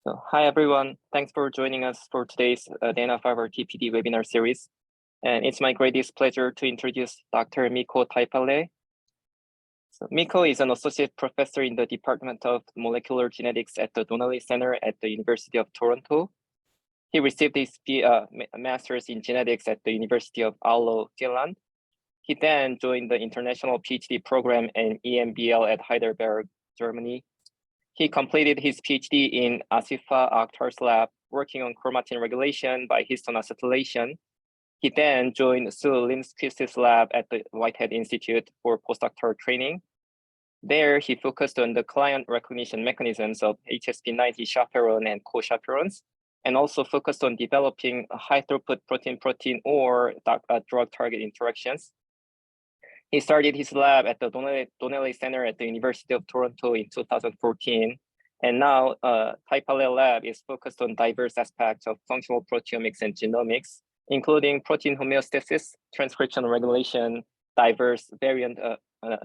So, hi everyone, thanks for joining us for today's Dana-Farber TPD webinar series. And it's my greatest pleasure to introduce Dr. Mikko Taipale. So Mikko is an associate professor in the Department of Molecular Genetics at the Donnelly Center at the University of Toronto. He received his master's in genetics at the University of Oulu, Finland. He then joined the international PhD program in EMBL at Heidelberg, Germany. He completed his PhD in Asifa Akhtar's lab, working on chromatin regulation by histone acetylation. He then joined Sue Lindqvist's lab at the Whitehead Institute for postdoctoral training. There, he focused on the client recognition mechanisms of HSP90 chaperone and co-chaperones, and also focused on developing high-throughput protein-protein or drug-target interactions. He started his lab at the Donnelly Center at the University of Toronto in 2014. And now Taipale lab is focused on diverse aspects of functional proteomics and genomics, including protein homeostasis, transcription regulation, diverse variant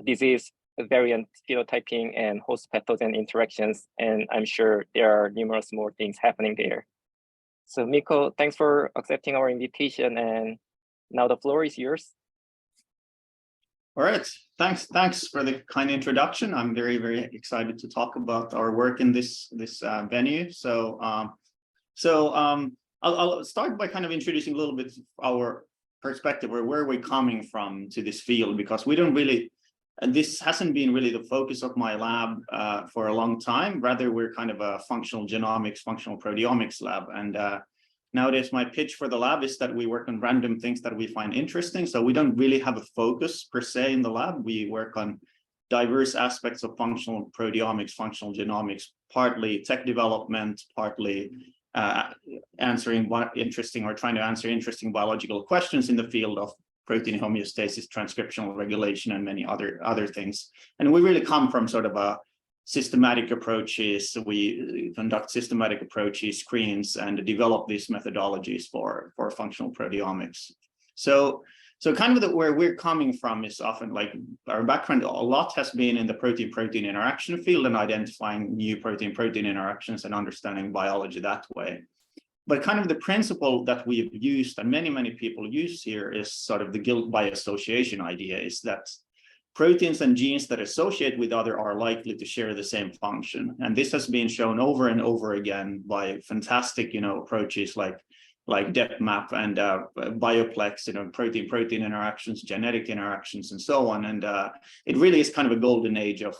disease, variant phenotyping, and host pathogen interactions. And I'm sure there are numerous more things happening there. So Mikko, thanks for accepting our invitation. And now the floor is yours. All right, thanks for the kind introduction. I'm very excited to talk about our work in this venue. I'll start by kind of introducing a little bit our perspective or where we're coming from to this field, because we don't really, and this hasn't been really the focus of my lab for a long time. Rather, we're kind of a functional genomics, functional proteomics lab. And nowadays, my pitch for the lab is that we work on random things that we find interesting. So we don't really have a focus per se in the lab. We work on diverse aspects of functional proteomics, functional genomics, partly tech development, partly answering what interesting or trying to answer interesting biological questions in the field of protein homeostasis, transcriptional regulation, and many other things. And we really come from sort of a systematic approaches. We conduct systematic approaches, screens, and develop these methodologies for functional proteomics. So kind of where we're coming from is often like our background, a lot has been in the protein-protein interaction field and identifying new protein-protein interactions and understanding biology that way. But kind of the principle that we've used and many people use here is sort of the guilt by association idea, is that proteins and genes that associate with other are likely to share the same function. And this has been shown over and over again by fantastic, approaches like DepMap and Bioplex, protein-protein interactions, genetic interactions, and so on. And it really is kind of a golden age of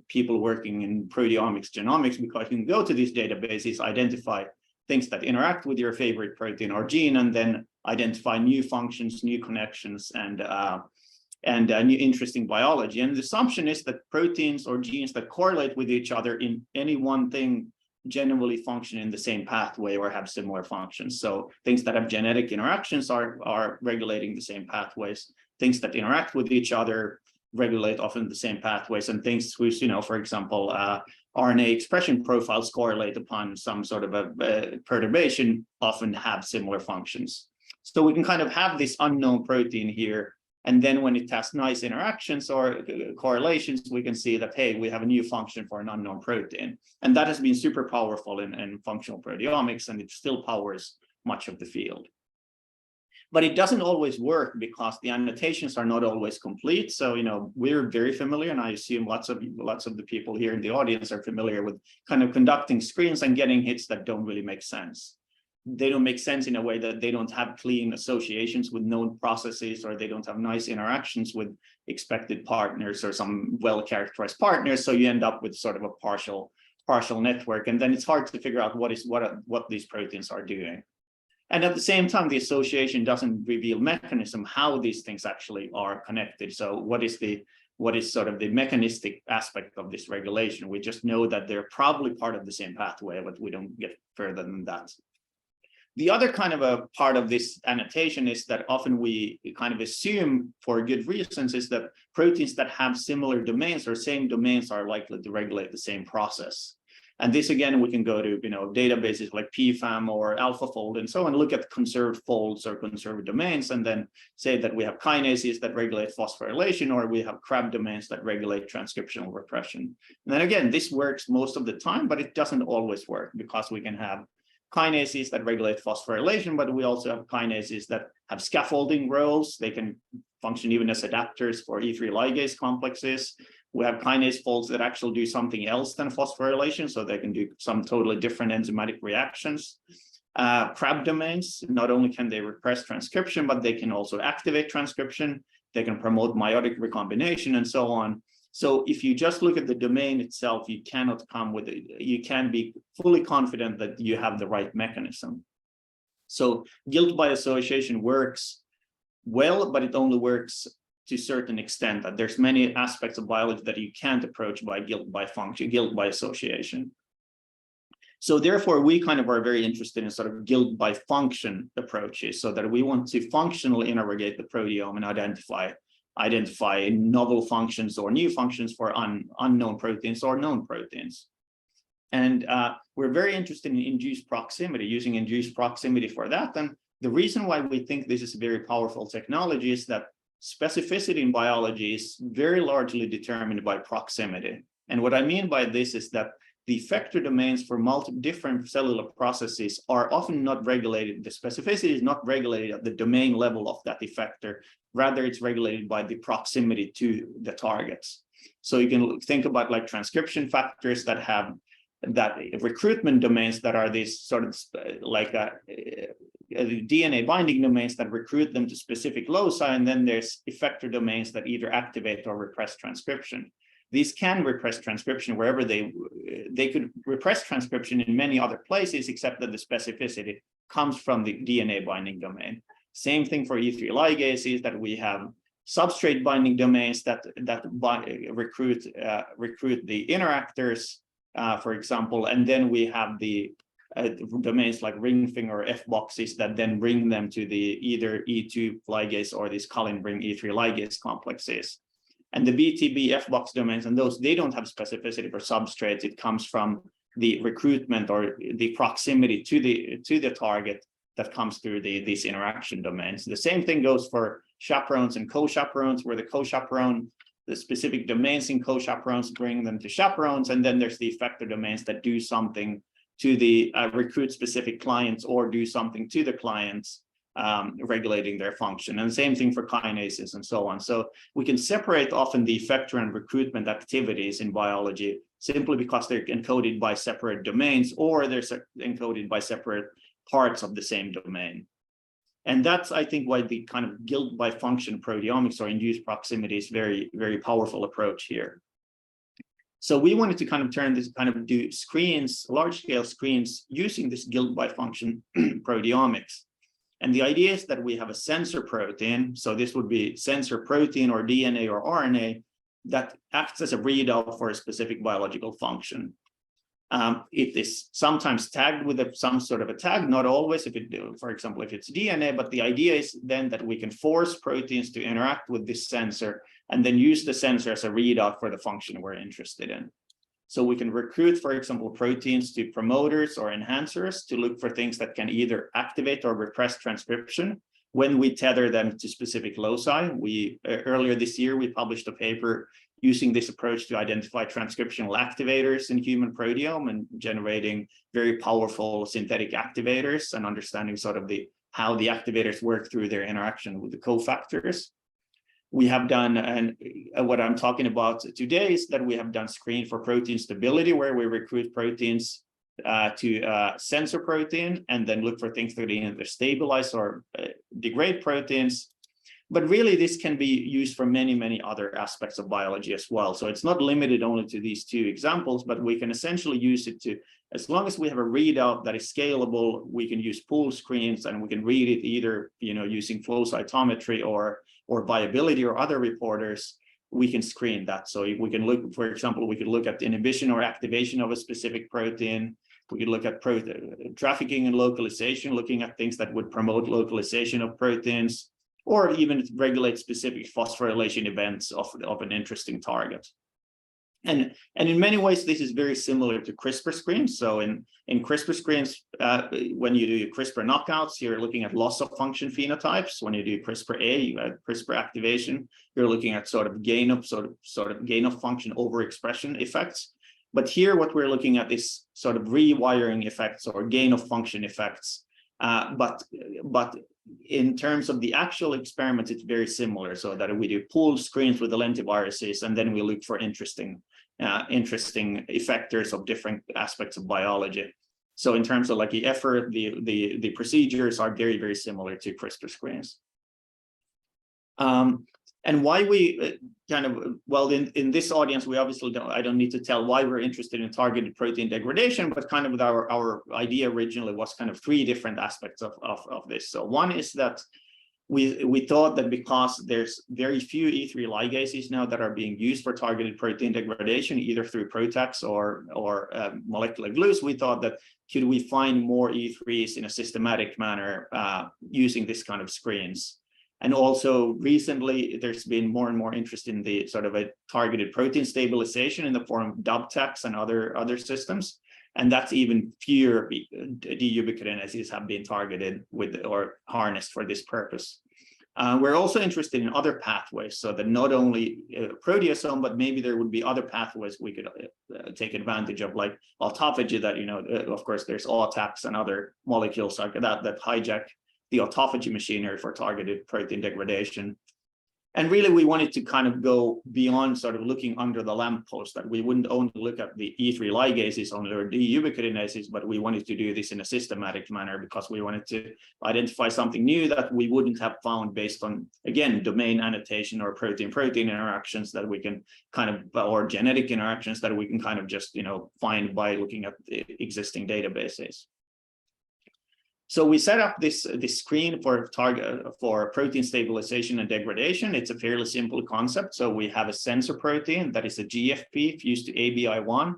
people working in proteomics, genomics, because you can go to these databases, identify things that interact with your favorite protein or gene, and then identify new functions, new connections, and new interesting biology. And the assumption is that proteins or genes that correlate with each other in any one thing generally function in the same pathway or have similar functions. So things that have genetic interactions are regulating the same pathways. Things that interact with each other regulate often the same pathways, and things whose, for example, RNA expression profiles correlate upon some sort of a perturbation often have similar functions. So we can kind of have this unknown protein here, and then when it has nice interactions or correlations, we can see that, hey, we have a new function for an unknown protein. And that has been super powerful in functional proteomics, and it still powers much of the field. But it doesn't always work because the annotations are not always complete. So, we're very familiar, and I assume lots of the people here in the audience are familiar with kind of conducting screens and getting hits that don't really make sense. They don't make sense in a way that they don't have clean associations with known processes, or they don't have nice interactions with expected partners or some well-characterized partners. So you end up with sort of a partial network, and then it's hard to figure out what these proteins are doing. And at the same time, the association doesn't reveal mechanism, how these things actually are connected. So what is sort of the mechanistic aspect of this regulation? We just know that they're probably part of the same pathway, but we don't get further than that. The other kind of a part of this annotation is that often we kind of assume, for good reasons, is that proteins that have similar domains or same domains are likely to regulate the same process. And this, again, we can go to, databases like PFAM or AlphaFold and so on, look at conserved folds or conserved domains, and then say that we have kinases that regulate phosphorylation, or we have CRAB domains that regulate transcriptional repression. And then again, this works most of the time, but it doesn't always work, because we can have kinases that regulate phosphorylation, but we also have kinases that have scaffolding roles. They can function even as adapters for E3 ligase complexes. We have kinase folds that actually do something else than phosphorylation, so they can do some totally different enzymatic reactions. CRAB domains, not only can they repress transcription, but they can also activate transcription. They can promote meiotic recombination and so on. So if you just look at the domain itself, you cannot come with it. You can be fully confident that you have the right mechanism. So guilt by association works well, but it only works to a certain extent. That there's many aspects of biology that you can't approach by guilt by function, guilt by association. So therefore, we kind of are very interested in sort of guilt by function approaches, so that we want to functionally interrogate the proteome and identify novel functions or new functions for unknown proteins or known proteins. And we're very interested in induced proximity, using induced proximity for that. And the reason why we think this is a very powerful technology is that specificity in biology is very largely determined by proximity. And what I mean by this is that the effector domains for multiple different cellular processes are often not regulated. The specificity is not regulated at the domain level of that effector. Rather, it's regulated by the proximity to the targets. So you can think about like transcription factors that have that recruitment domains that are these sort of like DNA binding domains that recruit them to specific loci, and then there's effector domains that either activate or repress transcription. These can repress transcription wherever they could repress transcription in many other places, except that the specificity comes from the DNA binding domain. Same thing for E3 ligases, that we have substrate binding domains that recruit the interactors, for example, and then we have the domains like ring finger or F boxes that then bring them to the either E2 ligase or these colin ring E3 ligase complexes. And the BTB F box domains and those, they don't have specificity for substrates. It comes from the recruitment or the proximity to the target that comes through these interaction domains. The same thing goes for chaperones and co-chaperones, where the co-chaperone, the specific domains in co-chaperones bring them to chaperones, and then there's the effector domains that do something to the recruit specific clients or do something to the clients, regulating their function. And the same thing for kinases and so on. So we can separate often the effector and recruitment activities in biology simply because they're encoded by separate domains, or they're encoded by separate parts of the same domain. And that's, I think, why the kind of guilt by function proteomics or induced proximity is very, very powerful approach here. So we wanted to kind of turn this, kind of do screens, large scale screens using this guilt by function proteomics. And the idea is that we have a sensor protein. So this would be sensor protein or DNA or RNA that acts as a readout for a specific biological function. It is sometimes tagged with some sort of a tag, not always, for example, if it's DNA, but the idea is then that we can force proteins to interact with this sensor and then use the sensor as a readout for the function we're interested in. So we can recruit, for example, proteins to promoters or enhancers to look for things that can either activate or repress transcription when we tether them to specific loci. Earlier this year, we published a paper using this approach to identify transcriptional activators in human proteome and generating very powerful synthetic activators and understanding sort of how the activators work through their interaction with the cofactors. We have done, and what I'm talking about today is that we have done screen for protein stability, where we recruit proteins to sensor protein and then look for things that either stabilize or degrade proteins. But really, this can be used for many, many other aspects of biology as well. So it's not limited only to these two examples, but we can essentially use it to, as long as we have a readout that is scalable, we can use pool screens and we can read it either, using flow cytometry or viability or other reporters. We can screen that. So we can look, for example, we could look at inhibition or activation of a specific protein. We could look at trafficking and localization, looking at things that would promote localization of proteins, or even regulate specific phosphorylation events of an interesting target. And in many ways, this is very similar to CRISPR screens. So in CRISPR screens, when you do CRISPR knockouts, you're looking at loss of function phenotypes. When you do CRISPR-A, you have CRISPR activation. You're looking at sort of gain of function overexpression effects. But here, what we're looking at is sort of rewiring effects or gain of function effects. But in terms of the actual experiment, it's very similar. So that we do pooled screens with the lentiviruses, and then we look for interesting effectors of different aspects of biology. So in terms of like the effort, the procedures are very, very similar to CRISPR screens. And why we in this audience, we obviously I don't need to tell why we're interested in targeted protein degradation, but kind of with our idea originally was kind of three different aspects of this. So one is that we thought that because there's very few E3 ligases now that are being used for targeted protein degradation, either through PROTACs or molecular glues, we thought that could we find more E3s in a systematic manner using this kind of screens. And also recently, there's been more and more interest in the sort of a targeted protein stabilization in the form of DUB tags and other systems. And that's even fewer deubiquitinases have been targeted with or harnessed for this purpose. We're also interested in other pathways, so that not only proteasome, but maybe there would be other pathways we could take advantage of, like autophagy that, of course, there's AUTACs and other molecules like that hijack the autophagy machinery for targeted protein degradation. And really, we wanted to kind of go beyond sort of looking under the lamppost, that we wouldn't only look at the E3 ligases only or deubiquitinases, but we wanted to do this in a systematic manner because we wanted to identify something new that we wouldn't have found based on, again, domain annotation or protein-protein interactions that we can kind of, or genetic interactions that we can kind of just, find by looking at the existing databases. So we set up this screen for protein stabilization and degradation. It's a fairly simple concept. So we have a sensor protein that is a GFP fused to ABI1,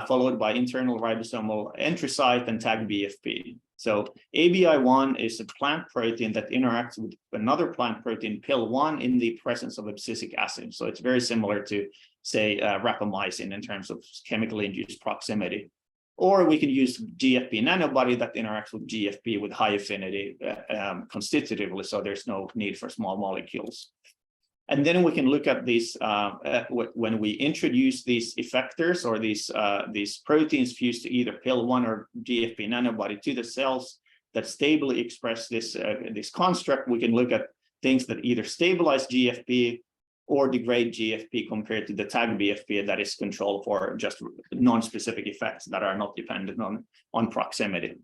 followed by internal ribosomal entry site and tag BFP. So ABI1 is a plant protein that interacts with another plant protein, PIL1, in the presence of abscisic acid. So it's very similar to, say, rapamycin in terms of chemically induced proximity. Or we can use GFP nanobody that interacts with GFP with high affinity constitutively, so there's no need for small molecules. And then we can look at these when we introduce these effectors or these proteins fused to either PIL1 or GFP nanobody to the cells that stably express this construct. We can look at things that either stabilize GFP or degrade GFP compared to the tag BFP that is controlled for just non-specific effects that are not dependent on proximity.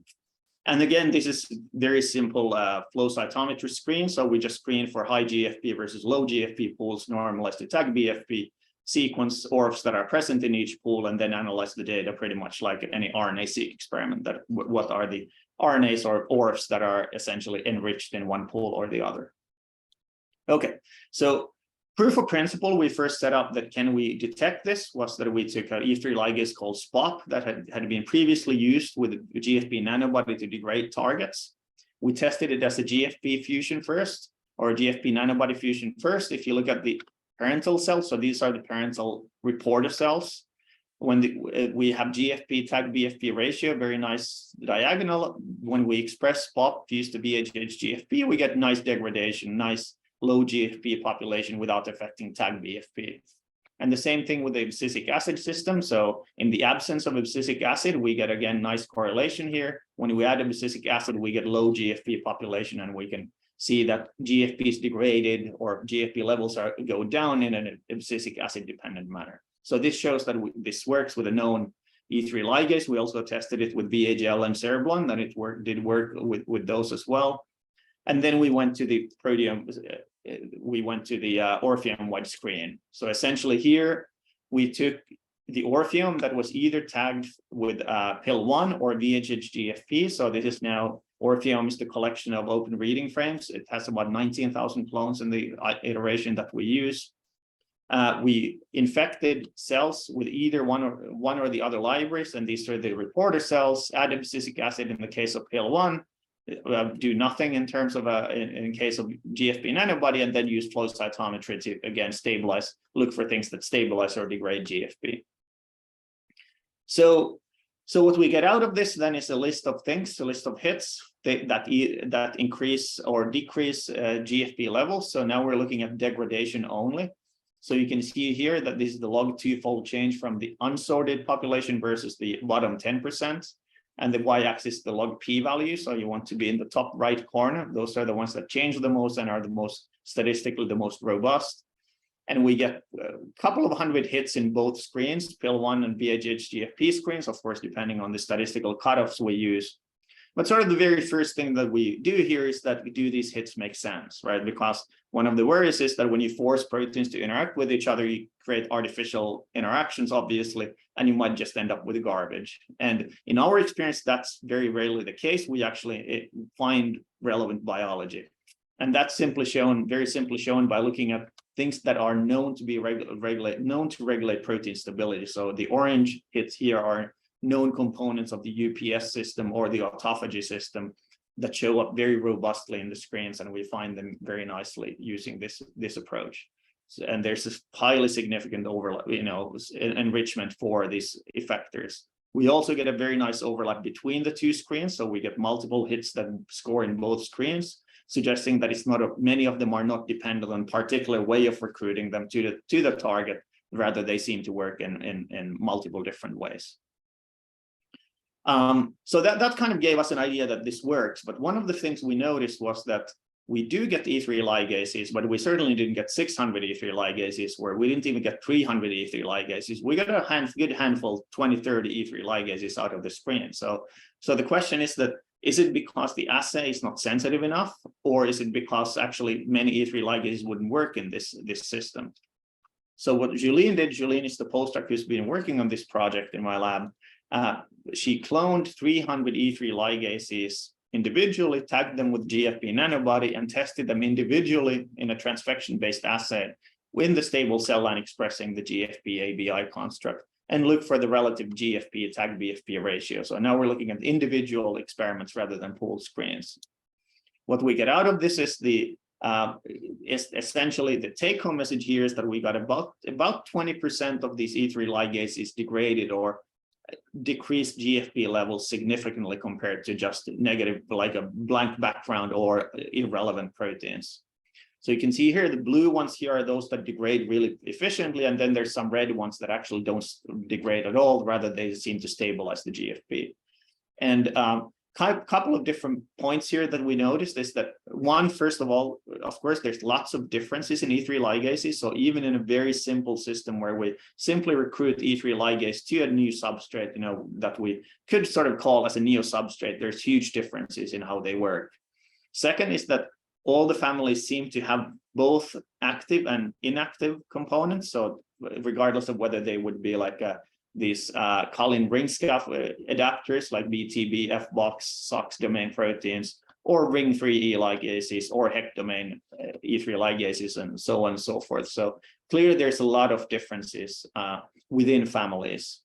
And again, this is very simple flow cytometry screen. So we just screen for high GFP versus low GFP pools, normalize the tag BFP, sequence ORFs that are present in each pool, and then analyze the data pretty much like any RNA-seq experiment. That what are the RNAs or ORFs that are essentially enriched in one pool or the other. Okay, so proof of principle we first set up that can we detect this was that we took an E3 ligase called SPOP that had been previously used with a GFP nanobody to degrade targets. We tested it as a GFP fusion first, or a GFP nanobody fusion first. If you look at the parental cells, so these are the parental reporter cells. When we have GFP tag BFP ratio, very nice diagonal. When we express SPOP fused to VHH GFP, we get nice degradation, nice low GFP population without affecting tag BFP. And the same thing with the abscisic acid system. So in the absence of abscisic acid, we get, again, nice correlation here. When we add abscisic acid, we get low GFP population, and we can see that GFP is degraded or GFP levels go down in an abscisic acid dependent manner. So this shows that this works with a known E3 ligase. We also tested it with VHL and cereblon, and it did work with those as well. And then we went to the ORFeome wide screen. So essentially here, we took the ORFeome that was either tagged with PIL1 or VHH GFP. So this is now, ORFeome is the collection of open reading frames. It has about 19,000 clones in the iteration that we use. We infected cells with either one or the other libraries, and these are the reporter cells, add abscisic acid in the case of PIL1, do nothing in terms of in case of GFP antibody, and then use flow cytometry to again stabilize, look for things that stabilize or degrade GFP. So what we get out of this then is a list of things, a list of hits that increase or decrease GFP levels. So now we're looking at degradation only. So you can see here that this is the log 2-fold change from the unsorted population versus the bottom 10%. And the y-axis, the log p-value. So you want to be in the top right corner. Those are the ones that change the most and are the most statistically the most robust. And we get a couple of hundred hits in both screens, PIL1 and BHH-GFP screens, of course, depending on the statistical cutoffs we use. But sort of the very first thing that we do here is that do these hits make sense, right? Because one of the worries is that when you force proteins to interact with each other, you create artificial interactions, obviously, and you might just end up with garbage. And in our experience, that's very rarely the case. We actually find relevant biology. And that's very simply shown by looking at things that are known to be regulate protein stability. So the orange hits here are known components of the UPS system or the autophagy system that show up very robustly in the screens, and we find them very nicely using this approach. So, and there's this highly significant overlap, enrichment for these effectors. We also get a very nice overlap between the two screens, so we get multiple hits that score in both screens, suggesting that it's not many of them are not dependent on particular way of recruiting them to the target. Rather, they seem to work in multiple different ways. So that kind of gave us an idea that this works. But one of the things we noticed was that we do get E3 ligases, but we certainly didn't get 600 E3 ligases, where we didn't even get 300 E3 ligases. We got a good handful, 20, 30 E3 ligases out of the screen. So the question is that, is it because the assay is not sensitive enough, or is it because actually many E3 ligases wouldn't work in this system? So what Julien did, Julien is the postdoc who's been working on this project in my lab. She cloned 300 E3 ligases individually, tagged them with GFP nanobody, and tested them individually in a transfection-based assay in the stable cell line expressing the GFP-ABI construct, and look for the relative GFP tag BFP ratio. So now we're looking at individual experiments rather than pooled screens. What we get out of this is essentially the take-home message here is that we got about 20% of these E3 ligases degraded or decreased GFP levels significantly compared to just negative, like a blank background or irrelevant proteins. So you can see here, the blue ones here are those that degrade really efficiently, and then there's some red ones that actually don't degrade at all, rather they seem to stabilize the GFP. And a couple of different points here that we noticed is that one, first of all, of course, there's lots of differences in E3 ligases. So even in a very simple system where we simply recruit E3 ligase to a new substrate, that we could sort of call as a neo-substrate, there's huge differences in how they work. Second is that all the families seem to have both active and inactive components. So regardless of whether they would be like these Collin ring scuff adapters like BTB, FBOX, SOX domain proteins, or ring-free E ligases, or HEC domain E3 ligases, and so on and so forth. So clearly there's a lot of differences within families.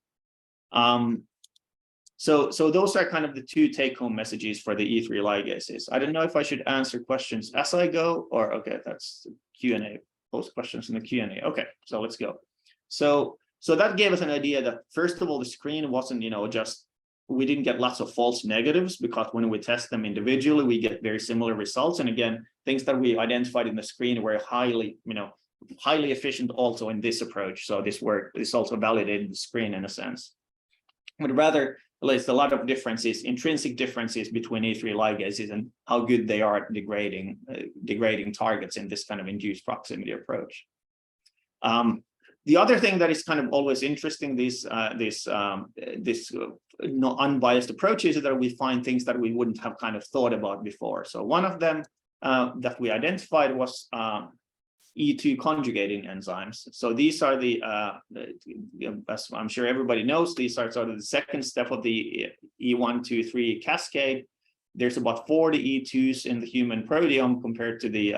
So those are kind of the two take-home messages for the E3 ligases. I don't know if I should answer questions as I go, or okay, that's the Q&A. Post questions in the Q&A. Okay, so let's go. So that gave us an idea that, first of all, the screen wasn't, we didn't get lots of false negatives, because when we test them individually, we get very similar results. And again, things that we identified in the screen were highly efficient also in this approach. So this also validated the screen in a sense. But rather, there's a lot of differences, intrinsic differences between E3 ligases and how good they are at degrading targets in this kind of induced proximity approach. The other thing that is kind of always interesting, this unbiased approaches, is that we find things that we wouldn't have kind of thought about before. So one of them that we identified was E2 conjugating enzymes. So these are as I'm sure everybody knows, these are sort of the second step of the E1, 2, 3 cascade. There's about 40 E2s in the human proteome compared to the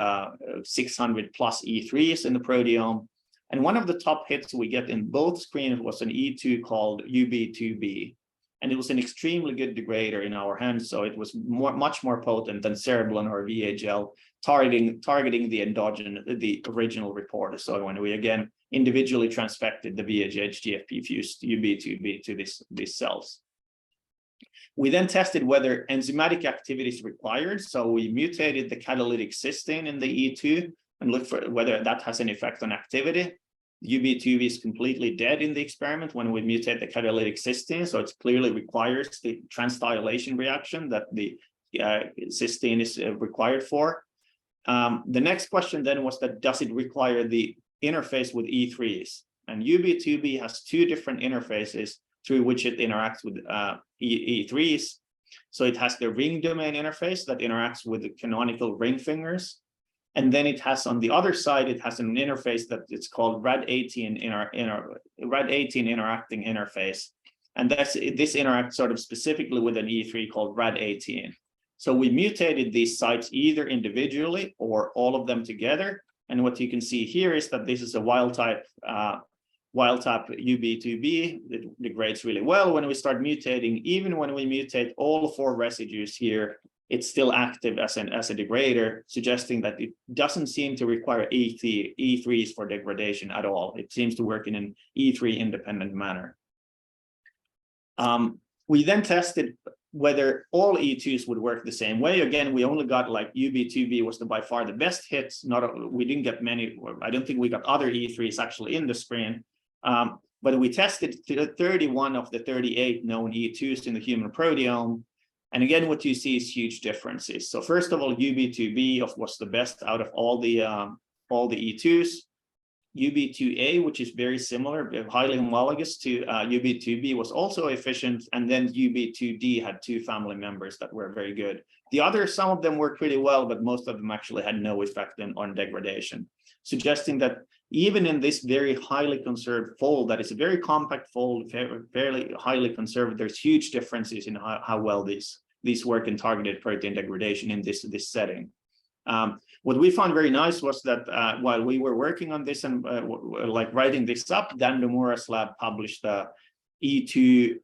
600 plus E3s in the proteome. And one of the top hits we get in both screens was an E2 called UB2B. and it was an extremely good degrader in our hands. So it was much more potent than cereblon or VHL, targeting the endogenous, the original reporter. So when we again individually transfected the VHH GFP fused UB2B to these cells. We then tested whether enzymatic activity is required. So we mutated the catalytic cysteine in the E2 and looked for whether that has an effect on activity. UB2B is completely dead in the experiment when we mutate the catalytic cysteine, so it clearly requires the transdialation reaction that the cysteine is required for. The next question then was that does it require the interface with E3s? And UB2B has two different interfaces through which it interacts with E3s. So it has the ring domain interface that interacts with the canonical ring fingers. And then it has on the other side, it has an interface that it's called RAD18 interacting interface. And this interacts sort of specifically with an E3 called RAD18. So we mutated these sites either individually or all of them together. And what you can see here is that this is a wild type UB2B. It degrades really well when we start mutating. Even when we mutate all 4 residues here, it's still active as a degrader, suggesting that it doesn't seem to require E3s for degradation at all. It seems to work in an E3 independent manner. We then tested whether all E2s would work the same way. Again, we only got like UB2B was by far the best hits. We didn't get many. I don't think we got other E3s actually in the screen. But we tested 31 of the 38 known E2s in the human proteome. And again, what you see is huge differences. So first of all, UB2B was the best out of all the E2s. UB2A, which is very similar, highly homologous to UB2B, was also efficient. And then UB2D had 2 family members that were very good. The others, some of them worked pretty well, but most of them actually had no effect on degradation, suggesting that even in this very highly conserved fold, that is a very compact fold, fairly highly conserved, there's huge differences in how well these work in targeted protein degradation in this setting. What we found very nice was that while we were working on this and like writing this up, Dan Nomura's lab published the E2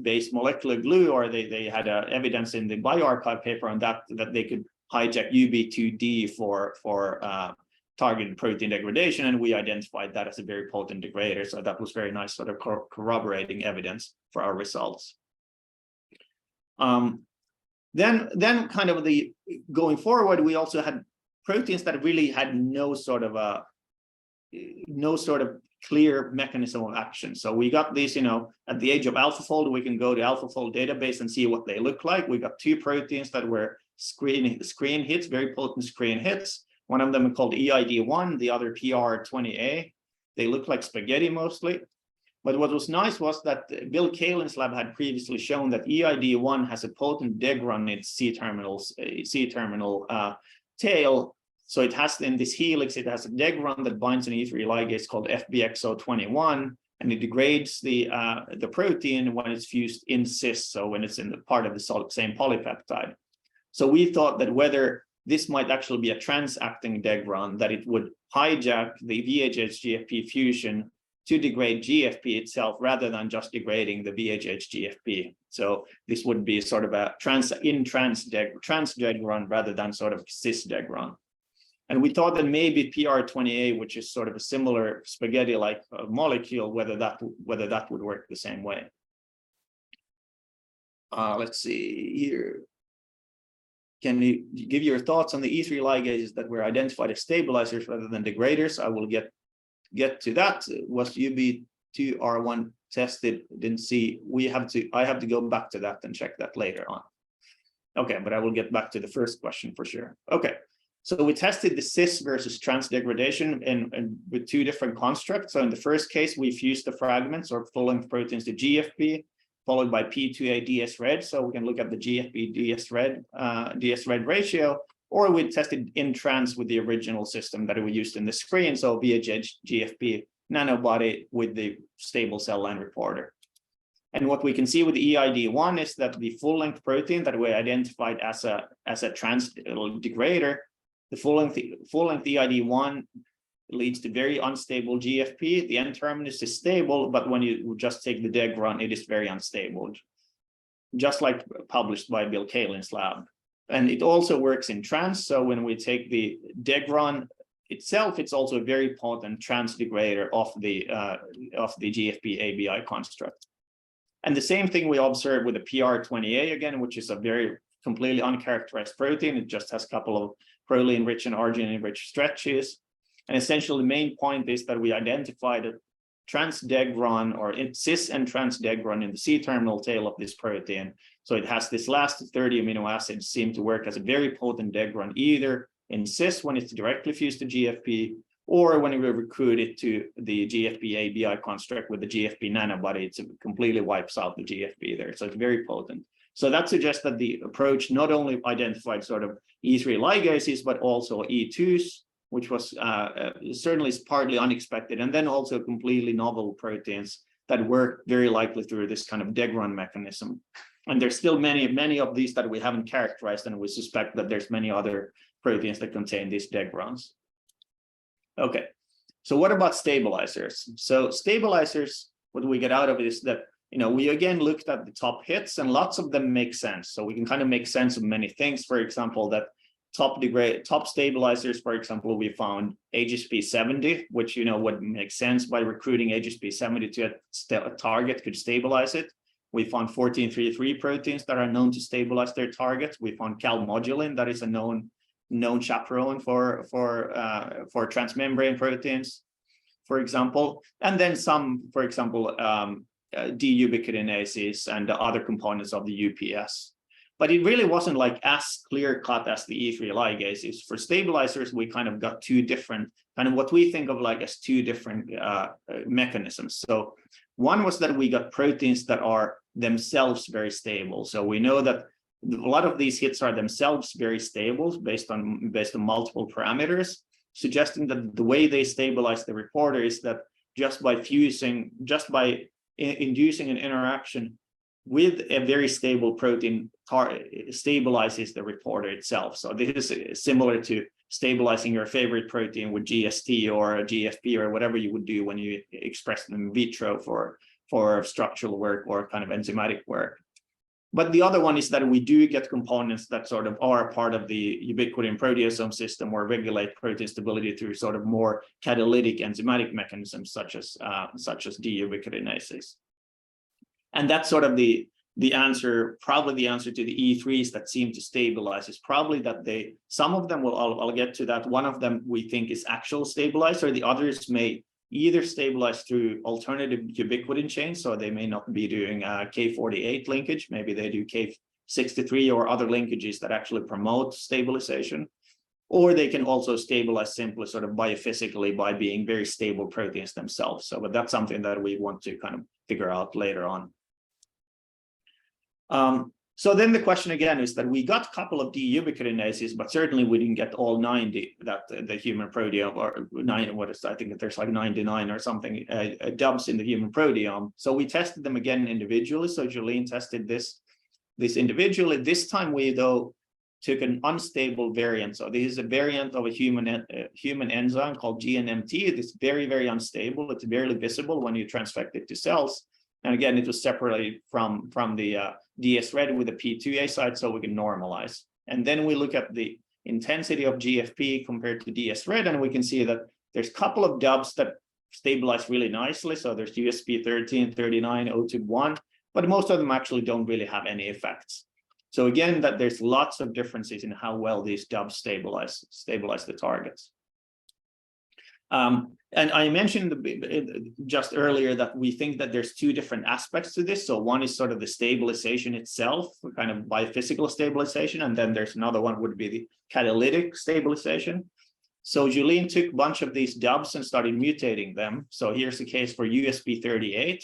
based molecular glue, or they had evidence in the bioarchive paper on that they could hijack UB2D for targeted protein degradation, and we identified that as a very potent degrader. So that was very nice sort of corroborating evidence for our results. Then kind of going forward, we also had proteins that really had no sort of clear mechanism of action. So we got these, at the age of AlphaFold, we can go to AlphaFold database and see what they look like. We got 2 proteins that were screen hits, very potent screen hits. One of them called EID1, the other PR20A. They look like spaghetti mostly. But what was nice was that Bill Kalin's lab had previously shown that EID1 has a potent degron in its C-terminal tail. So it has in this helix, it has a degron that binds an E3 ligase called FBXO21, and it degrades the protein when it's fused in cis, so when it's in the part of the same polypeptide. So we thought that whether this might actually be a trans-acting degron, that it would hijack the VHH GFP fusion to degrade GFP itself rather than just degrading the VHH GFP. So this would be sort of a trans degron rather than sort of cis degron. And we thought that maybe PR20A, which is sort of a similar spaghetti-like molecule, whether that would work the same way. Let's see here. Can you give your thoughts on the E3 ligases that were identified as stabilizers rather than degraders? I will get to that. Was UB2R1 tested? Didn't see. I have to go back to that and check that later on. Okay, but I will get back to the first question for sure. Okay, so we tested the cis versus trans degradation and with 2 different constructs. So in the first case, we fused the fragments or full-length proteins to GFP, followed by P2A DS-red. So we can look at the GFP DS-red ratio, or we tested in trans with the original system that we used in the screen. So VHH GFP nanobody with the stable cell line reporter. And what we can see with the EID1 is that the full-length protein that we identified as a trans degrader, the full-length EID1 leads to very unstable GFP. The N-terminus is stable, but when you just take the degron, it is very unstable. just like published by Bill Kalin's lab. And it also works in trans. So when we take the degron itself, it's also a very potent trans degrader of the GFP ABI construct. And the same thing we observe with the PR20A again, which is a very completely uncharacterized protein. It just has a couple of proline-rich and arginine-rich stretches. And essentially the main point is that we identified a transdegron or cis and transdegron in the C-terminal tail of this protein. So it has this last 30 amino acids seem to work as a very potent degron, either in cis when it's directly fused to GFP, or when we recruit it to the GFP ABI construct with the GFP nanobody, it completely wipes out the GFP there. So it's very potent. So that suggests that the approach not only identified sort of E3 ligases, but also E2s, which was certainly partly unexpected, and then also completely novel proteins that work very likely through this kind of degron mechanism. And there's still many of these that we haven't characterized, and we suspect that there's many other proteins that contain these degrons. Okay, so what about stabilizers? So stabilizers, what we get out of it is that, we again looked at the top hits, and lots of them make sense. So we can kind of make sense of many things. For example, that top stabilizers, for example, we found HSP70, which would make sense by recruiting HSP70 to a target could stabilize it. We found 1433 proteins that are known to stabilize their targets. We found calmodulin, that is a known chaperone for transmembrane proteins, for example, and then some, for example, D-ubiquitinases and the other components of the UPS. But it really wasn't like as clear cut as the E3 ligases. For stabilizers, we kind of got two different, kind of what we think of like as two different mechanisms. So one was that we got proteins that are themselves very stable. So we know that a lot of these hits are themselves very stable based on multiple parameters, suggesting that the way they stabilize the reporter is that just by inducing an interaction with a very stable protein stabilizes the reporter itself. So this is similar to stabilizing your favorite protein with GST or a GFP or whatever you would do when you express them in vitro for structural work or kind of enzymatic work. But the other one is that we do get components that sort of are part of the ubiquitin proteasome system or regulate protein stability through sort of more catalytic enzymatic mechanisms such as D-ubiquitinases. And that's sort of the answer, probably the answer to the E3s that seem to stabilize is probably that some of them I'll get to that. One of them we think is actual stabilizer. The others may either stabilize through alternative ubiquitin chains, so they may not be doing K48 linkage, maybe they do K63 or other linkages that actually promote stabilization, or they can also stabilize simply sort of biophysically by being very stable proteins themselves. So, but that's something that we want to kind of figure out later on. So then the question again is that we got a couple of D-ubiquitinases, but certainly we didn't get all 90 that the human proteome, or 9, I think there's like 99 or something DUBs in the human proteome. So we tested them again individually. So Julene tested this individually. This time we though took an unstable variant. So this is a variant of a human enzyme called GNMT. It's very, very unstable. It's barely visible when you transfect it to cells. And again, it was separated from the DS-red with a P2A site, so we can normalize. And then we look at the intensity of GFP compared to DS-red, and we can see that there's a couple of DUBs that stabilize really nicely. So there's USP 13, 39, OTUB1, but most of them actually don't really have any effects. So again, that there's lots of differences in how well these DUBs stabilize the targets. And I mentioned just earlier that we think that there's two different aspects to this. So one is sort of the stabilization itself, kind of biophysical stabilization, and then there's another one would be the catalytic stabilization. So Julene took a bunch of these DUBs and started mutating them. So here's the case for USP38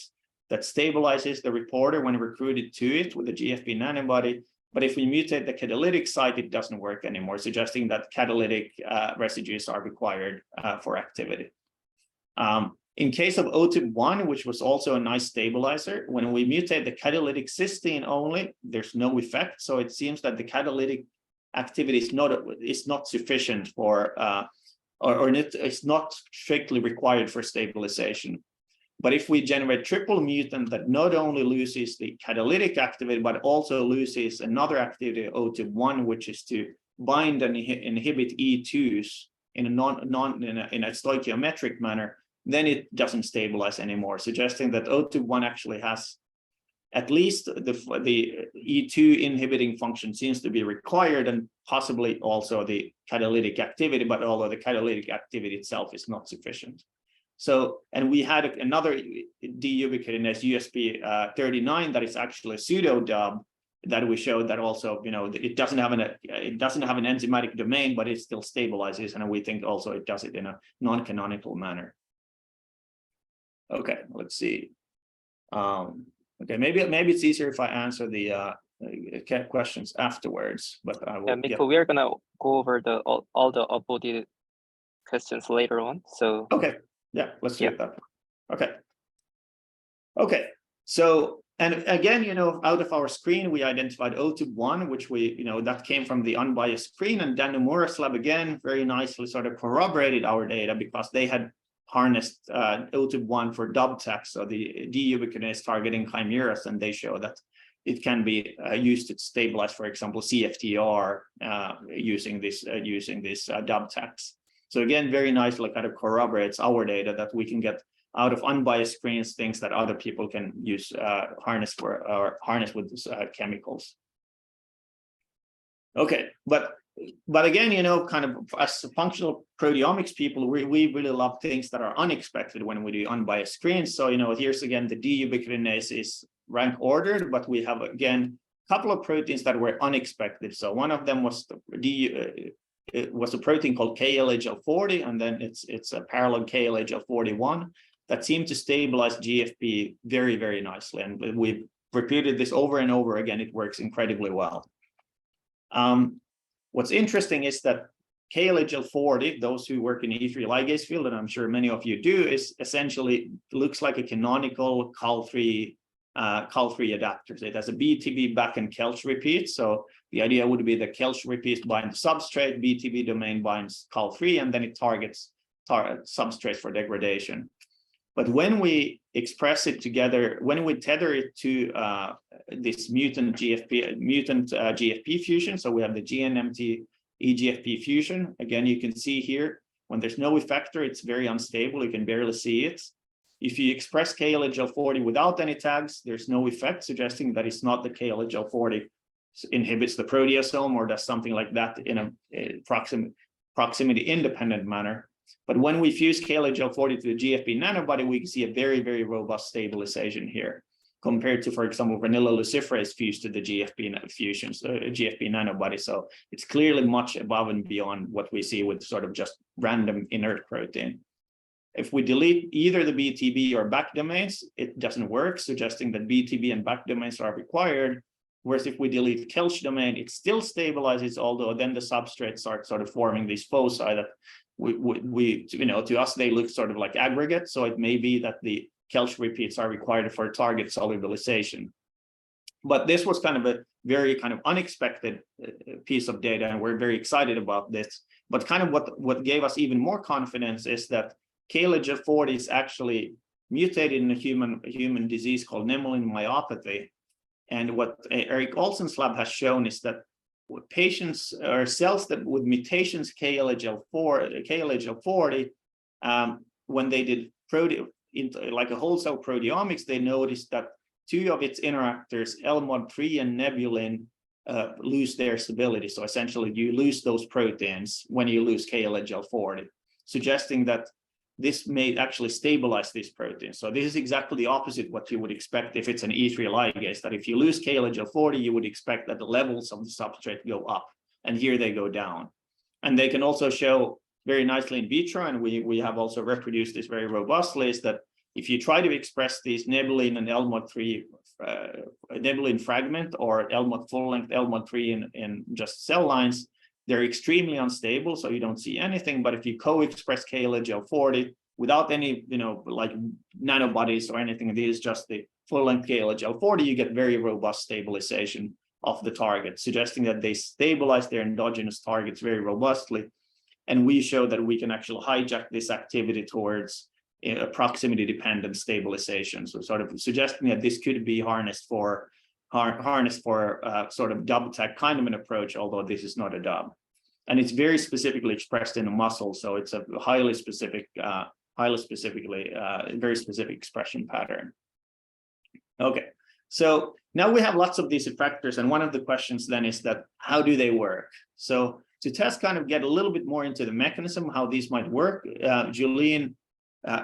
that stabilizes the reporter when recruited to it with a GFP nanobody. But if we mutate the catalytic site, it doesn't work anymore, suggesting that catalytic residues are required for activity. In case of OTUB1, which was also a nice stabilizer, when we mutate the catalytic cysteine only, there's no effect. So it seems that the catalytic activity is not sufficient for, or it's not strictly required for stabilization. But if we generate triple mutant that not only loses the catalytic activity, but also loses another activity, OTIB1, which is to bind and inhibit E2s in a stoichiometric manner, then it doesn't stabilize anymore, suggesting that OTIB1 actually has at least the E2 inhibiting function seems to be required, and possibly also the catalytic activity, but although the catalytic activity itself is not sufficient. So, and we had another DUB-kinase USP39 that is actually a pseudo DUB that we showed that also, it doesn't have an enzymatic domain, but it still stabilizes, and we think also it does it in a non-canonical manner. Okay, let's see. Okay, maybe it's easier if I answer the questions afterwards, but I will. Yeah, Mikko, we're gonna go over all the upvoted questions later on. So okay, yeah, let's do it that way. Okay, so, and again, out of our screen, we identified OTIB1, which that came from the unbiased screen, and Dan Nomura's lab again very nicely sort of corroborated our data because they had harnessed OTIB1 for DUB tags, so the DUB-kinase targeting chimeras, and they show that it can be used to stabilize, for example, CFTR using this DUB tags. So again, very nicely kind of corroborates our data that we can get out of unbiased screens things that other people can use harness with chemicals. Okay, but again, kind of as functional proteomics people, we really love things that are unexpected when we do unbiased screens. So, here's again the DUB-kinase is rank ordered, but we have again a couple of proteins that were unexpected. So one of them was it was a protein called KLHL40, and then it's a parallel KLHL41 that seemed to stabilize GFP very, very nicely. And we've repeated this over and over again. It works incredibly well. What's interesting is that KLHL40, those who work in the E3 ligase field, and I'm sure many of you do, is essentially looks like a canonical CAL3 adapter. It has a BTB back and Kelch repeat. So the idea would be that Kelch repeats bind the substrate, BTB domain binds CAL3, and then it targets substrates for degradation. But when we express it together, when we tether it to this mutant GFP fusion, so we have the GNMT EGFP fusion. Again, you can see here when there's no effector, it's very unstable. You can barely see it. If you express KLHL40 without any tags, there's no effect, suggesting that it's not the KLHL40 inhibits the proteasome or does something like that in a proximity independent manner. But when we fuse KLHL40 to the GFP nanobody, we can see a very, very robust stabilization here compared to, for example, vanilla luciferase fused to the GFP fusions, GFP nanobody. So it's clearly much above and beyond what we see with sort of just random inert protein. If we delete either the BTB or back domains, it doesn't work, suggesting that BTB and back domains are required. Whereas if we delete Kelch domain, it still stabilizes, although then the substrates start sort of forming these foci that we to us, they look sort of like aggregates. So it may be that the Kelch repeats are required for target solubilization. But this was kind of a very kind of unexpected piece of data, and we're very excited about this. But kind of what gave us even more confidence is that KLHL40 is actually mutated in a human disease called Nemelin myopathy. And what Eric Olsen's lab has shown is that patients or cells that with mutations KLHL40, when they did like a whole cell proteomics, they noticed that two of its interactors, LMOD3 and Nebulin, lose their stability. So essentially, you lose those proteins when you lose KLHL40, suggesting that this may actually stabilize this protein. So this is exactly the opposite what you would expect if it's an E3 ligase, that if you lose KLHL40, you would expect that the levels of the substrate go up, and here they go down. And they can also show very nicely in vitro, and we have also reproduced this very robustly, is that if you try to express these Nebulin and LMOD3, Nebulin fragment or LMOD full-length LMOD3 in just cell lines, they're extremely unstable, so you don't see anything. But if you co-express KLHL40 without any, like nanobodies or anything, this is just the full-length KLHL40, you get very robust stabilization of the target, suggesting that they stabilize their endogenous targets very robustly. And we show that we can actually hijack this activity towards proximity-dependent stabilization. So sort of suggesting that this could be harnessed for sort of DUB type kind of an approach, although this is not a DUB. And it's very specifically expressed in a muscle, so it's a very specific expression pattern. Okay, so now we have lots of these effectors, and one of the questions then is that how do they work? So to test, kind of get a little bit more into the mechanism, how these might work, Julien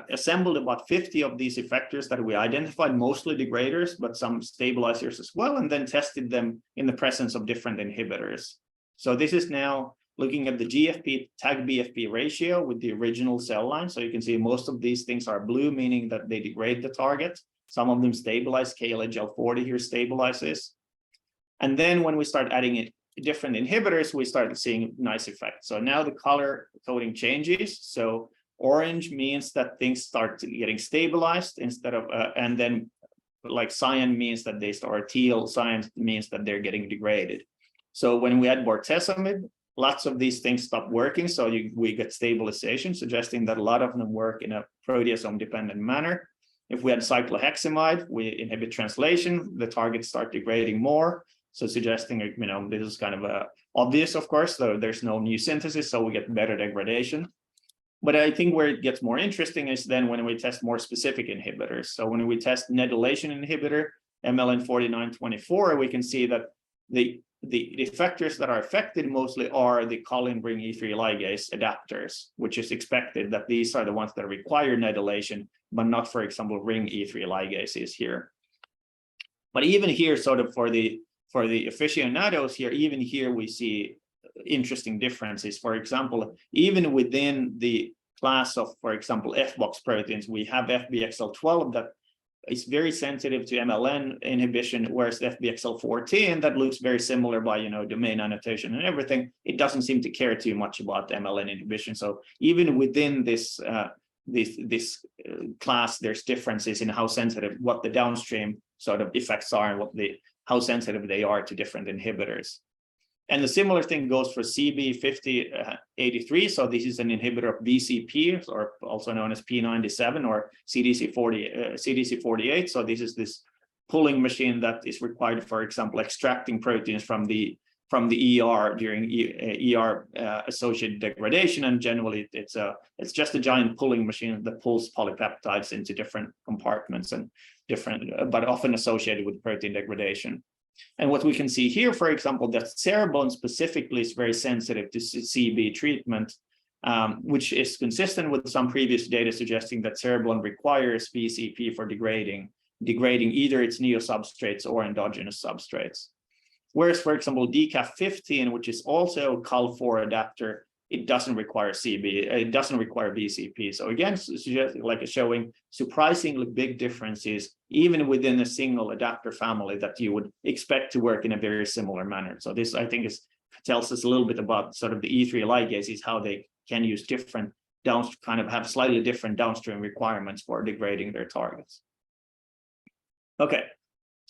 assembled about 50 of these effectors that we identified, mostly degraders, but some stabilizers as well, and then tested them in the presence of different inhibitors. So this is now looking at the GFP tag BFP ratio with the original cell line. So you can see most of these things are blue, meaning that they degrade the target. Some of them stabilize, KLHL40 here stabilizes. And then when we start adding different inhibitors, we start seeing nice effects. So now the color coding changes. So orange means that things start getting stabilized instead of, and then like cyan means that they start, teal, cyan means that they're getting degraded. So when we add bortezomib, lots of these things stop working. So we get stabilization, suggesting that a lot of them work in a proteasome-dependent manner. If we add cyclohexamide, we inhibit translation, the targets start degrading more. So suggesting, you know, this is kind of obvious, of course, though there's no new synthesis, so we get better degradation. But I think where it gets more interesting is then when we test more specific inhibitors. So when we test nedylation inhibitor, MLN4924, we can see that the effectors that are affected mostly are the choline ring E3 ligase adapters, which is expected that these are the ones that require nedylation, but not, for example, ring E3 ligases here. But even here, sort of for the aficionados here, even here we see interesting differences. For example, even within the class of, for example, FBOX proteins, we have FBXL12 that is very sensitive to MLN inhibition, whereas FBXL14 that looks very similar by, you know, domain annotation and everything, it doesn't seem to care too much about MLN inhibition. So even within this class, there's differences in how sensitive, what the downstream sort of effects are, and how sensitive they are to different inhibitors. And the similar thing goes for CB5083. So this is an inhibitor of BCP, or also known as P97 or CDC48. So this is this pulling machine that is required, for example, extracting proteins from the ER during ER associated degradation. And generally, it's just a giant pulling machine that pulls polypeptides into different compartments and different, but often associated with protein degradation. And what we can see here, for example, that cereblon specifically is very sensitive to CB treatment, which is consistent with some previous data suggesting that cereblon requires BCP for degrading either its neosubstrates or endogenous substrates. Whereas, for example, DCAF15, which is also a CAL4 adapter, it doesn't require it doesn't require BCP. So again, like showing surprisingly big differences even within a single adapter family that you would expect to work in a very similar manner. So this, I think, tells us a little bit about sort of the E3 ligases, how they can use different kind of have slightly different downstream requirements for degrading their targets. Okay.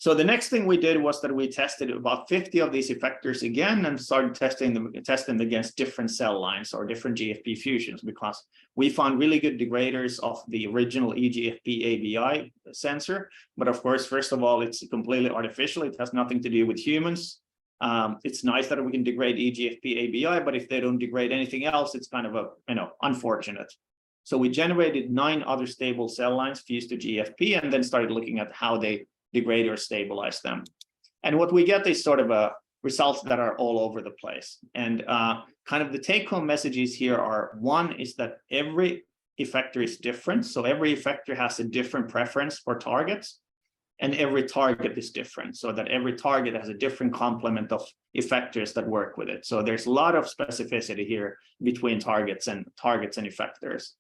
So the next thing we did was that we tested about 50 of these effectors again and started testing them against different cell lines or different GFP fusions, because we found really good degraders of the original EGFP ABI sensor. But of course, first of all, it's completely artificial. It has nothing to do with humans. It's nice that we can degrade EGFP ABI, but if they don't degrade anything else, it's kind of unfortunate. So we generated 9 other stable cell lines fused to GFP and then started looking at how they degrade or stabilize them. And what we get is sort of results that are all over the place. And kind of the take-home messages here are, one is that every effector is different. So every effector has a different preference for targets, and every target is different. So that every target has a different complement of effectors that work with it. So there's a lot of specificity here between targets and effectors.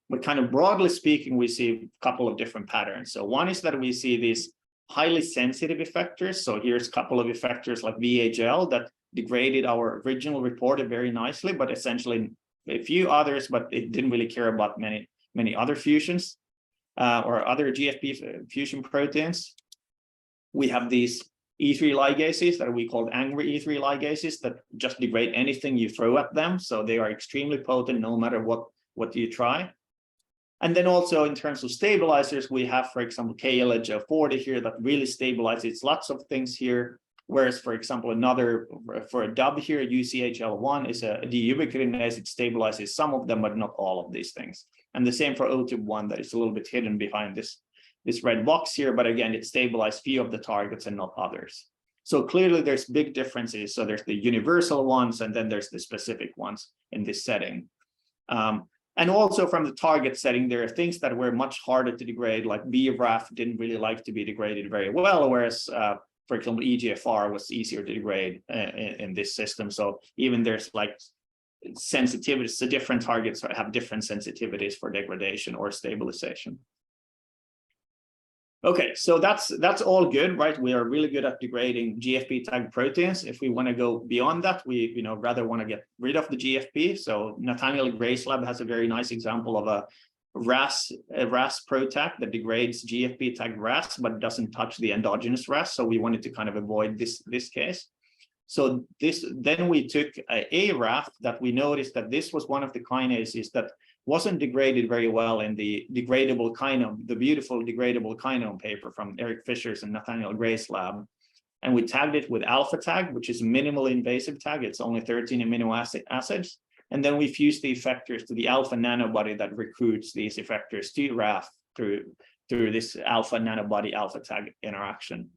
But kind of broadly speaking, we see a couple of different patterns. So one is that we see these highly sensitive effectors. So here's a couple of effectors like VHL that degraded our original reported very nicely, but essentially a few others, but it didn't really care about many other fusions or other GFP fusion proteins. We have these E3 ligases that we call angry E3 ligases that just degrade anything you throw at them. So they are extremely potent no matter what you try. And then also in terms of stabilizers, we have, for example, KLH40 here that really stabilizes lots of things here. Whereas, for example, another for a DUB here, UCHL1 is a deubiquitinase. It stabilizes some of them, but not all of these things. And the same for OTUB1, that is a little bit hidden behind this red box here. But again, it stabilizes few of the targets and not others. So clearly there's big differences. So there's the universal ones, and then there's the specific ones in this setting. And also from the target setting, there are things that were much harder to degrade, like BRAF didn't really like to be degraded very well, whereas for example, EGFR was easier to degrade in this system. So even there's like sensitivities, so different targets have different sensitivities for degradation or stabilization. Okay, so that's all good, right? We are really good at degrading GFP tagged proteins. If we want to go beyond that, we rather want to get rid of the GFP. So Nathaniel Gray's lab has a very nice example of a RAS protag that degrades GFP tagged RAS but doesn't touch the endogenous RAS. So we wanted to kind of avoid this case. So then we took a RAF that we noticed that this was one of the kinases that wasn't degraded very well in the degradable kinome, the beautiful degradable kinome paper from Eric Fisher's and Nathaniel Gray's lab. And we tagged it with alpha tag, which is a minimally invasive tag. It's only 13 amino acids. And then we fused the effectors to the alpha nanobody that recruits these effectors to RAF through this alpha nanobody alpha tag interaction.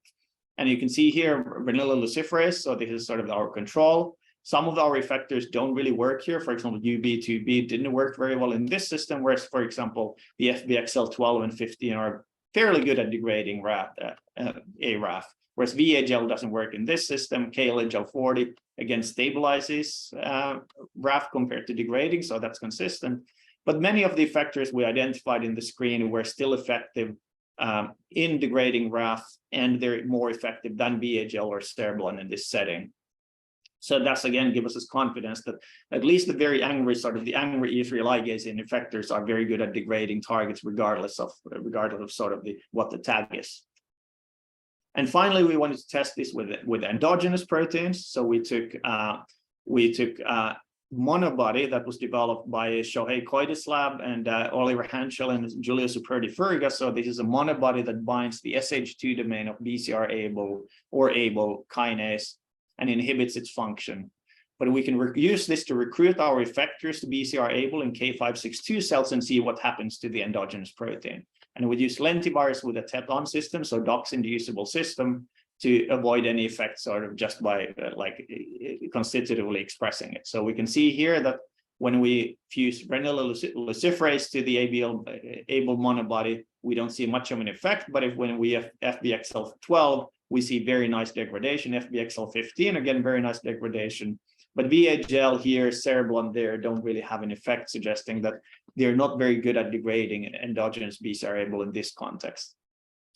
And you can see here vanilla luciferase. So this is sort of our control. Some of our effectors don't really work here. For example, UB2B didn't work very well in this system, whereas, for example, the FBXL12 and 15 are fairly good at degrading ARAF. Whereas VHL doesn't work in this system. KLHL40 again stabilizes RAF compared to degrading, so that's consistent. But many of the effectors we identified in the screen were still effective in degrading RAF, and they're more effective than VHL or cereblon in this setting. So that's again gives us confidence that at least the very angry sort of the angry E3 ligase and effectors are very good at degrading targets regardless of sort of what the tag is. And finally, we wanted to test this with endogenous proteins. So we took monobody that was developed by Shohei Koide's lab and Oliver Hanschel and Giulio Superdi-Furiga. So this is a monobody that binds the SH2 domain of BCR-ABL or ABL kinase and inhibits its function. But we can use this to recruit our effectors to BCR-ABL in K562 cells and see what happens to the endogenous protein. And we use lentivirus with a TET-on system, so DOX-inducible system, to avoid any effect sort of just by constitutively expressing it. So we can see here that when we fuse vanilla luciferase to the ABL monobody, we don't see much of an effect. But when we have FBXL12, we see very nice degradation. FBXL15, again, very nice degradation. But VHL here, cereblon there don't really have an effect, suggesting that they're not very good at degrading endogenous BCR-ABL in this context.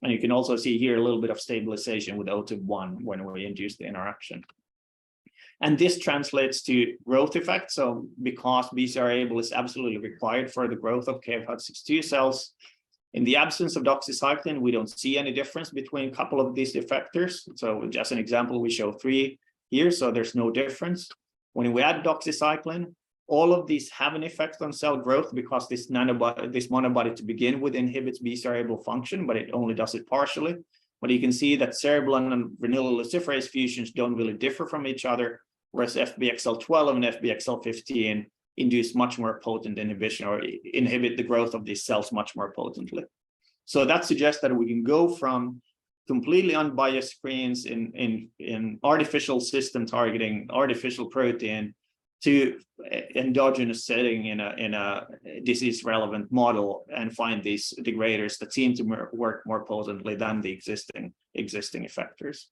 And you can also see here a little bit of stabilization with OTUB1 when we induce the interaction. And this translates to growth effect. So because BCR-ABL is absolutely required for the growth of K562 cells, in the absence of doxycycline, we don't see any difference between a couple of these effectors. So just an example, we show 3 here, so there's no difference. When we add doxycycline, all of these have an effect on cell growth because this monobody to begin with inhibits BCR-ABL function, but it only does it partially. But you can see that cereblon and vanilla luciferase fusions don't really differ from each other, whereas FBXL12 and FBXL15 induce much more potent inhibition or inhibit the growth of these cells much more potently. So that suggests that we can go from completely unbiased screens in artificial system targeting, artificial protein, to endogenous setting in a disease-relevant model and find these degraders that seem to work more potently than the existing effectors.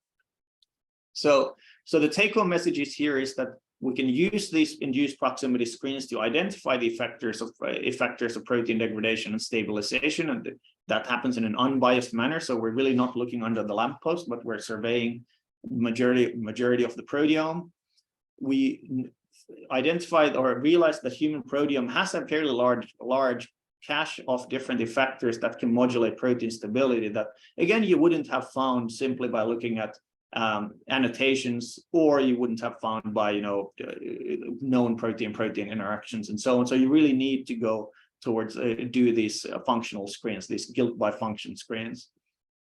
So the take-home messages here is that we can use these induced proximity screens to identify the effectors of protein degradation and stabilization, and that happens in an unbiased manner. So we're really not looking under the lamppost, but we're surveying majority of the proteome. We identified or realized that human proteome has a fairly large cache of different effectors that can modulate protein stability that, again, you wouldn't have found simply by looking at annotations, or you wouldn't have found by known protein interactions and so on. So you really need to go towards do these functional screens, these guilt by function screens.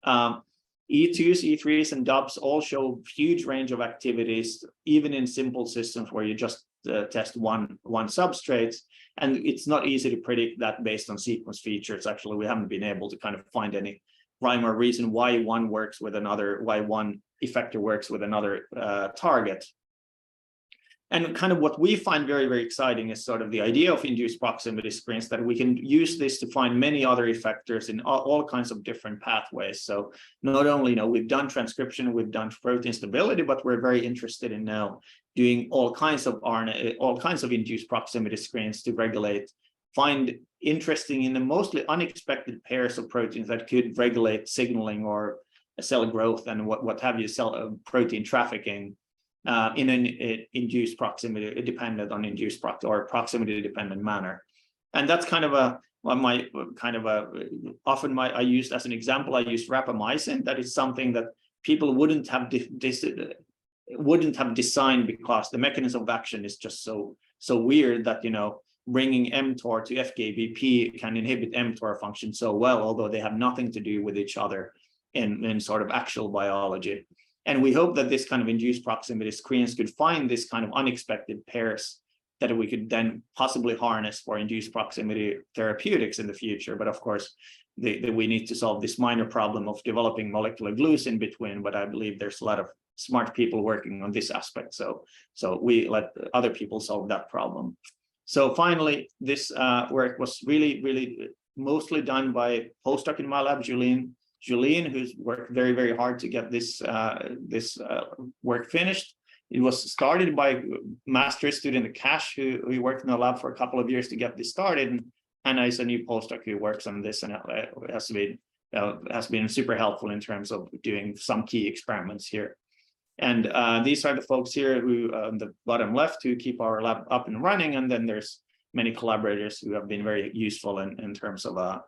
E2s, E3s, and DUBs all show huge range of activities, even in simple systems where you just test one substrate. And it's not easy to predict that based on sequence features. Actually, we haven't been able to kind of find any rhyme or reason why one works with another, why one effector works with another target. And kind of what we find very, very exciting is sort of the idea of induced proximity screens, that we can use this to find many other effectors in all kinds of different pathways. So not only, we've done transcription, we've done protein stability, but we're very interested in now doing all kinds of RNA, all kinds of induced proximity screens to regulate, find interesting in the mostly unexpected pairs of proteins that could regulate signaling or cell growth and what have you, cell protein trafficking. In an induced proximity dependent on induced or proximity dependent manner. And that's kind of I used as an example, I used rapamycin. That is something that people wouldn't have designed because the mechanism of action is just so weird that, bringing mTOR to FKBP can inhibit mTOR function so well, although they have nothing to do with each other in sort of actual biology. And we hope that this kind of induced proximity screens could find this kind of unexpected pairs that we could then possibly harness for induced proximity therapeutics in the future. But of course, we need to solve this minor problem of developing molecular glues in between. But I believe there's a lot of smart people working on this aspect. So we let other people solve that problem. So finally, this work was really mostly done by postdoc in my lab, Julien, who's worked very, very hard to get this work finished. It was started by a master's student, Cash, who worked in the lab for a couple of years to get this started. And Anna is a new postdoc who works on this, and has been super helpful in terms of doing some key experiments here. And these are the folks here who, on the bottom left, who keep our lab up and running. And then there's many collaborators who have been very useful in terms of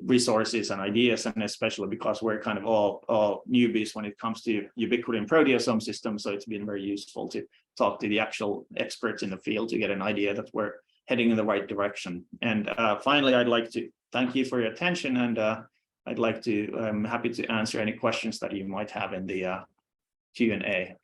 resources and ideas, and especially because we're kind of all newbies when it comes to ubiquitin and proteasome systems. So it's been very useful to talk to the actual experts in the field to get an idea that we're heading in the right direction. And finally, I'd like to thank you for your attention, and I'm happy to answer any questions that you might have in the Q&A.